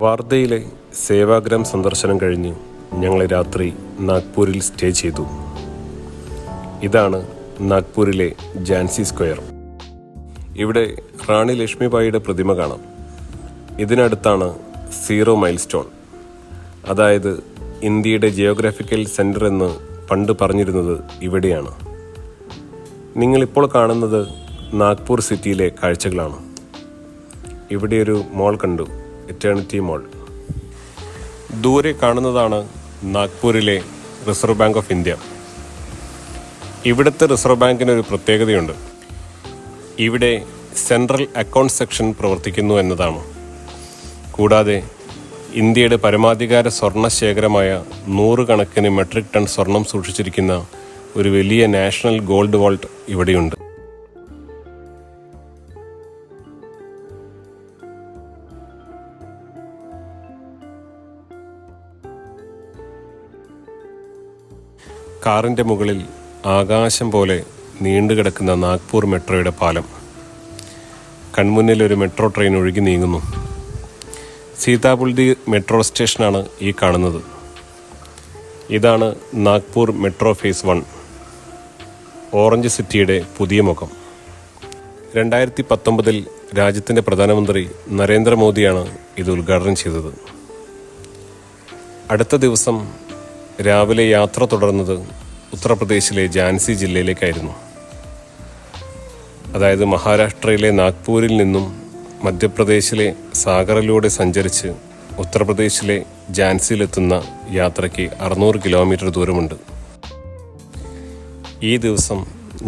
വാർധയിലെ സേവാഗ്രാം സന്ദർശനം കഴിഞ്ഞ് ഞങ്ങൾ രാത്രി നാഗ്പൂരിൽ സ്റ്റേ ചെയ്തു. ഇതാണ് നാഗ്പൂരിലെ ജാൻസി സ്ക്വയർ. ഇവിടെ റാണി ലക്ഷ്മിബായിയുടെ പ്രതിമ കാണാം. ഇതിനടുത്താണ് 0 മൈൽ സ്റ്റോൺ, അതായത് ഇന്ത്യയുടെ ജിയോഗ്രാഫിക്കൽ സെൻറ്റർ എന്ന് പണ്ട് പറഞ്ഞിരുന്നത് ഇവിടെയാണ്. നിങ്ങളിപ്പോൾ കാണുന്നത് നാഗ്പൂർ സിറ്റിയിലെ കാഴ്ചകളാണ്. ഇവിടെ ഒരു മോൾ കണ്ടു, എറ്റേണിറ്റി മോൾ. ദൂരെ കാണുന്നതാണ് നാഗ്പൂരിലെ റിസർവ് ബാങ്ക് ഓഫ് ഇന്ത്യ. ഇവിടുത്തെ റിസർവ് ബാങ്കിന് ഒരു പ്രത്യേകതയുണ്ട്. ഇവിടെ സെൻട്രൽ അക്കൗണ്ട് സെക്ഷൻ പ്രവർത്തിക്കുന്നു എന്നതാണ്. കൂടാതെ ഇന്ത്യയുടെ പരമാധികാര സ്വർണ്ണ ശേഖരമായ 100 കണക്കിന് മെട്രിക് ടൺ സ്വർണം സൂക്ഷിച്ചിരിക്കുന്ന ഒരു വലിയ നാഷണൽ ഗോൾഡ് വാൾട്ട് ഇവിടെയുണ്ട്. കാറിൻ്റെ മുകളിൽ ആകാശം പോലെ നീണ്ടുകിടക്കുന്ന നാഗ്പൂർ മെട്രോയുടെ പാലം. കൺമുന്നിൽ ഒരു മെട്രോ ട്രെയിൻ ഒഴുകി നീങ്ങുന്നു. സീതാപുൽദി മെട്രോ സ്റ്റേഷനാണ് ഈ കാണുന്നത്. ഇതാണ് നാഗ്പൂർ മെട്രോ ഫേസ് 1, ഓറഞ്ച് സിറ്റിയുടെ പുതിയ മുഖം. 2019 രാജ്യത്തിൻ്റെ പ്രധാനമന്ത്രി നരേന്ദ്രമോദിയാണ് ഇത് ഉദ്ഘാടനം ചെയ്തത്. അടുത്ത ദിവസം രാവിലെ യാത്ര തുടർന്നത് ഉത്തർപ്രദേശിലെ ഝാൻസി ജില്ലയിലേക്കായിരുന്നു. അതായത് മഹാരാഷ്ട്രയിലെ നാഗ്പൂരിൽ നിന്നും മധ്യപ്രദേശിലെ സാഗറിലൂടെ സഞ്ചരിച്ച് ഉത്തർപ്രദേശിലെ ഝാൻസിയിലെത്തുന്ന യാത്രയ്ക്ക് 600 കിലോമീറ്റർ ദൂരമുണ്ട്. ഈ ദിവസം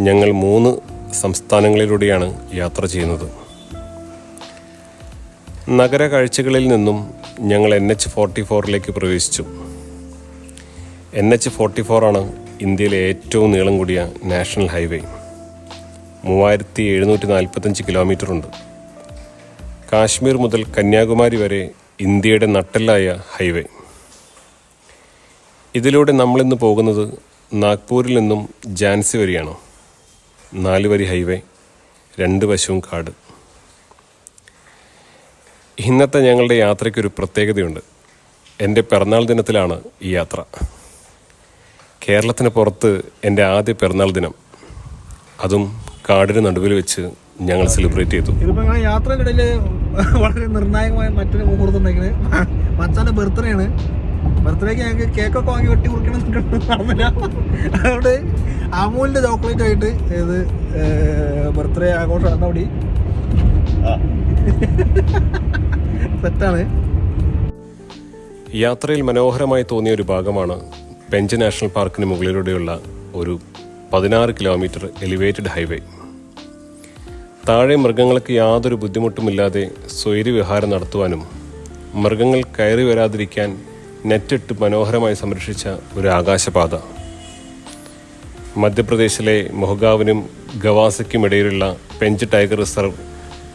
ഞങ്ങൾ 3 സംസ്ഥാനങ്ങളിലൂടെയാണ് യാത്ര ചെയ്യുന്നത്. നഗര കാഴ്ചകളിൽ നിന്നും ഞങ്ങൾ NH44 പ്രവേശിച്ചു. NH44 ആണ് ഇന്ത്യയിലെ ഏറ്റവും നീളം കൂടിയ നാഷണൽ ഹൈവേ. 3745 കിലോമീറ്റർ ഉണ്ട്. കാശ്മീർ മുതൽ കന്യാകുമാരി വരെ ഇന്ത്യയുടെ നട്ടെല്ലായ ഹൈവേ. ഇതിലൂടെ നമ്മളിന്ന് പോകുന്നത് നാഗ്പൂരിൽ നിന്നും ഝാൻസി വരെയാണ്. 4 വരി ഹൈവേ, 2 വശവും കാട്. ഇന്നത്തെ ഞങ്ങളുടെ യാത്രയ്ക്കൊരു പ്രത്യേകതയുണ്ട്. എൻ്റെ പിറന്നാൾ ദിനത്തിലാണ് ഈ യാത്ര. കേരളത്തിന് പുറത്ത് എൻ്റെ ആദ്യ പിറന്നാൾ ദിനം, അതും കാടിന് നടുവിൽ വെച്ച് ഞങ്ങൾ സെലിബ്രേറ്റ് ചെയ്തു. ഇതിപ്പോൾ യാത്രക്കിടയിൽ വളരെ നിർണായകമായ മറ്റൊരു മുഹൂർത്തം ഉണ്ടെങ്കിൽ മച്ചാൻ്റെ ബർത്ത്ഡേ ആണ്. ബർത്ത്ഡേക്ക് ഞങ്ങൾക്ക് കേക്കൊക്കെ വാങ്ങി വെട്ടി കുറിക്കണം. അതുകൊണ്ട് അമൂലിൻ്റെ ചോക്ലേറ്റ് ആയിട്ട് ഇത് ബർത്ത്ഡേ ആഘോഷം നടന്നപടി സെറ്റാണ്. യാത്രയിൽ മനോഹരമായി തോന്നിയ ഒരു ഭാഗമാണ് പെഞ്ച് നാഷണൽ പാർക്കിന് മുകളിലൂടെയുള്ള ഒരു 16 കിലോമീറ്റർ എലിവേറ്റഡ് ഹൈവേ. താഴെ മൃഗങ്ങൾക്ക് യാതൊരു ബുദ്ധിമുട്ടുമില്ലാതെ സ്വൈര്യവിഹാരം നടത്തുവാനും മൃഗങ്ങൾ കയറി വരാതിരിക്കാൻ നെറ്റിട്ട് മനോഹരമായി സംരക്ഷിച്ച ഒരു ആകാശപാത. മധ്യപ്രദേശിലെ മൊഹ്ഗാവിനും ഗവാസയ്ക്കും ഇടയിലുള്ള പെഞ്ച് ടൈഗർ റിസർവ്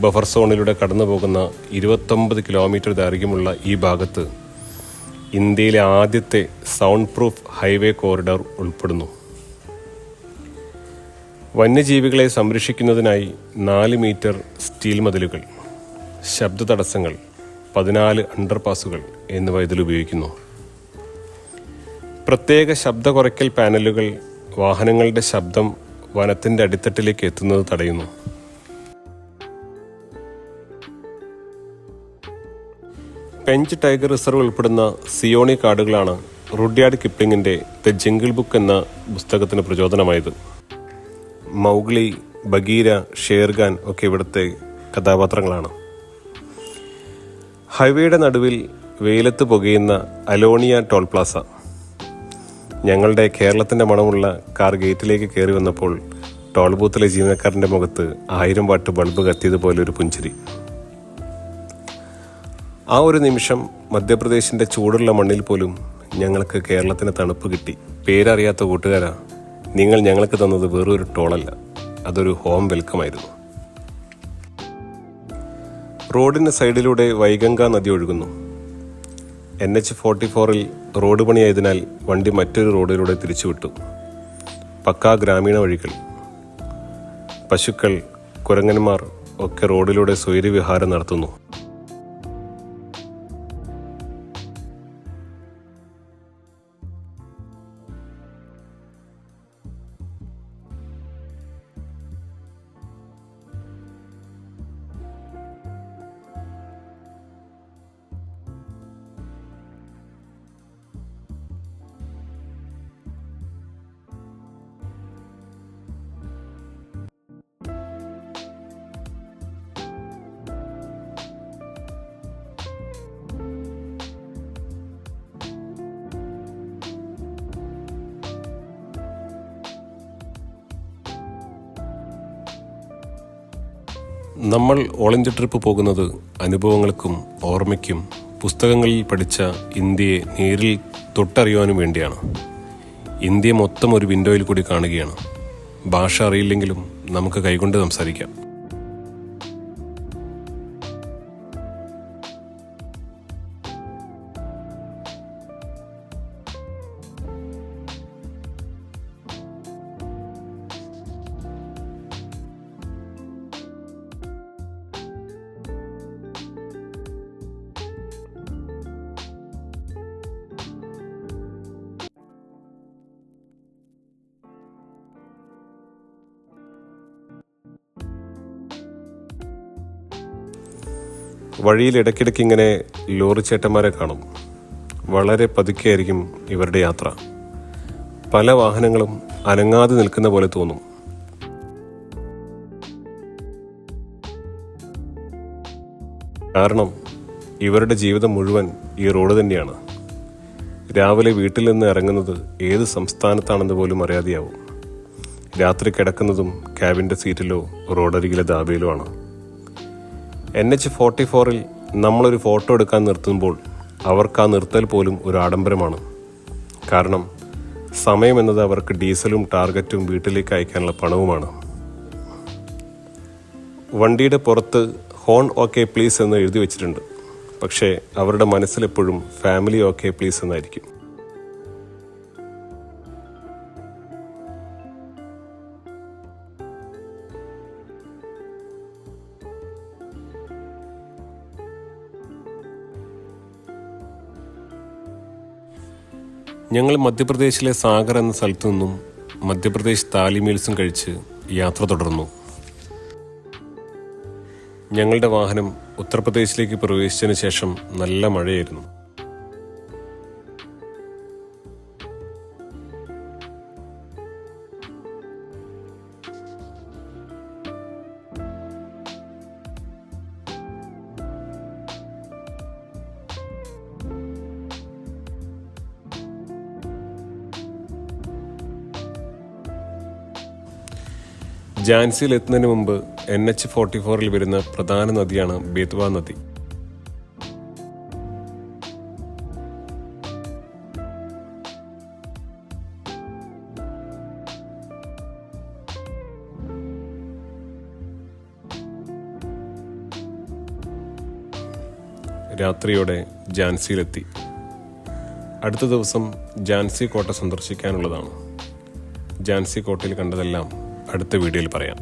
ബഫർ സോണിലൂടെ കടന്നു പോകുന്ന 29 കിലോമീറ്റർ ദൈർഘ്യമുള്ള ഈ ഭാഗത്ത് ഇന്ത്യയിലെ ആദ്യത്തെ സൗണ്ട് പ്രൂഫ് ഹൈവേ കോറിഡോർ ഉൾപ്പെടുന്നു. വന്യജീവികളെ സംരക്ഷിക്കുന്നതിനായി 4 മീറ്റർ സ്റ്റീൽ മതിലുകൾ, ശബ്ദ തടസ്സങ്ങൾ, 14 അണ്ടർപാസുകൾ എന്നിവ ഇതിൽ ഉപയോഗിക്കുന്നു. പ്രത്യേക ശബ്ദ കുറയ്ക്കൽ പാനലുകൾ വാഹനങ്ങളുടെ ശബ്ദം വനത്തിൻ്റെ അടിത്തട്ടിലേക്ക് എത്തുന്നത് തടയുന്നു. പെഞ്ച് ടൈഗർ റിസർവ് ഉൾപ്പെടുന്ന സിയോണി കാടുകളാണ് റുഡ്യാർഡ് കിപ്ലിങ്ങിൻ്റെ ദ ജംഗിൾ ബുക്ക് എന്ന പുസ്തകത്തിന് പ്രചോദനമായത്. മൗഗ്ലി, ബഗീര, ഷേർഖാൻ ഒക്കെ ഇവിടുത്തെ കഥാപാത്രങ്ങളാണ്. ഹൈവേയുടെ നടുവിൽ വെയിലത്ത് പുകയുന്ന അലോണിയ ടോൾ പ്ലാസ. ഞങ്ങളുടെ കേരളത്തിൻ്റെ മണമുള്ള കാർ ഗേറ്റിലേക്ക് കയറി വന്നപ്പോൾ ടോൾ ബൂത്തിലെ ജീവനക്കാരൻ്റെ മുഖത്ത് 1000 വാട്ട് ബൾബ് കത്തിയതുപോലെ ഒരു പുഞ്ചിരി. ആ ഒരു നിമിഷം മധ്യപ്രദേശിൻ്റെ ചൂടുള്ള മണ്ണിൽ പോലും ഞങ്ങൾക്ക് കേരളത്തിന് തണുപ്പ് കിട്ടി. പേരറിയാത്ത കൂട്ടുകാരാ, നിങ്ങൾ ഞങ്ങൾക്ക് തന്നത് വേറൊരു ടോളല്ല, അതൊരു ഹോം വെൽക്കമായിരുന്നു. റോഡിന് സൈഡിലൂടെ വൈഗംഗ നദി ഒഴുകുന്നു. NH44 റോഡ് പണിയായതിനാൽ വണ്ടി മറ്റൊരു റോഡിലൂടെ തിരിച്ചുവിട്ടു. പക്കാ ഗ്രാമീണ വഴികൾ. പശുക്കൾ, കുരങ്ങന്മാർ ഒക്കെ റോഡിലൂടെ സ്വൈര്യവിഹാരം നടത്തുന്നു. നമ്മൾ ഓൾ ഇന്ത്യ ട്രിപ്പ് പോകുന്നത് അനുഭവങ്ങൾക്കും ഓർമ്മയ്ക്കും പുസ്തകങ്ങളിൽ പഠിച്ച ഇന്ത്യയെ നേരിൽ തൊട്ടറിയുവാനും വേണ്ടിയാണ്. ഇന്ത്യ മൊത്തം ഒരു വിൻഡോയിൽ കൂടി കാണുകയാണ്. ഭാഷ അറിയില്ലെങ്കിലും നമുക്ക് കൈകൊണ്ട് സംസാരിക്കാം. വഴിയിൽ ഇടയ്ക്കിടയ്ക്ക് ഇങ്ങനെ ലോറി ചേട്ടന്മാരെ കാണും. വളരെ പതുക്കെയായിരിക്കും ഇവരുടെ യാത്ര. പല വാഹനങ്ങളും അനങ്ങാതെ നിൽക്കുന്ന പോലെ തോന്നും. കാരണം ഇവരുടെ ജീവിതം മുഴുവൻ ഈ റോഡ് തന്നെയാണ്. രാവിലെ വീട്ടിൽ നിന്ന് ഇറങ്ങുന്നത് ഏത് സംസ്ഥാനത്താണെന്ന് പോലും അറിയാതെയാവും. രാത്രി കിടക്കുന്നതും ക്യാബിൻ്റെ സീറ്റിലോ റോഡരികിലെ ധാബയിലോ ആണ്. NH44-ൽ നമ്മളൊരു ഫോട്ടോ എടുക്കാൻ നിർത്തുമ്പോൾ അവർക്ക് ആ നിർത്തൽ പോലും ഒരു ആഡംബരമാണ്. കാരണം സമയം എന്നത് അവർക്ക് ഡീസലും ടാർഗറ്റും വീട്ടിലേക്ക് അയക്കാനുള്ള പണവുമാണ്. വണ്ടിയുടെ പുറത്ത് ഹോൺ ഓക്കെ പ്ലീസ് എന്ന് എഴുതി വെച്ചിട്ടുണ്ട്. പക്ഷേ അവരുടെ മനസ്സിലെപ്പോഴും ഫാമിലി ഓക്കെ പ്ലീസ് എന്നായിരിക്കും. ഞങ്ങൾ മധ്യപ്രദേശിലെ സാഗർ എന്ന സ്ഥലത്തു നിന്നും മധ്യപ്രദേശ് താലി മീൽസും കഴിച്ച് യാത്ര തുടർന്നു. ഞങ്ങളുടെ വാഹനം ഉത്തർപ്രദേശിലേക്ക് പ്രവേശിച്ചതിന് ശേഷം നല്ല മഴയായിരുന്നു. ഝാൻസിയിൽ എത്തുന്നതിന് മുമ്പ് NH44-ൽ വരുന്ന പ്രധാന നദിയാണ് ബേത്വ നദി. രാത്രിയോടെ ഝാൻസിയിലെത്തി. അടുത്ത ദിവസം ഝാൻസി കോട്ട സന്ദർശിക്കാനുള്ളതാണ്. ഝാൻസി കോട്ടയിൽ കണ്ടതെല്ലാം അടുത്ത വീഡിയോയിൽ പറയാം.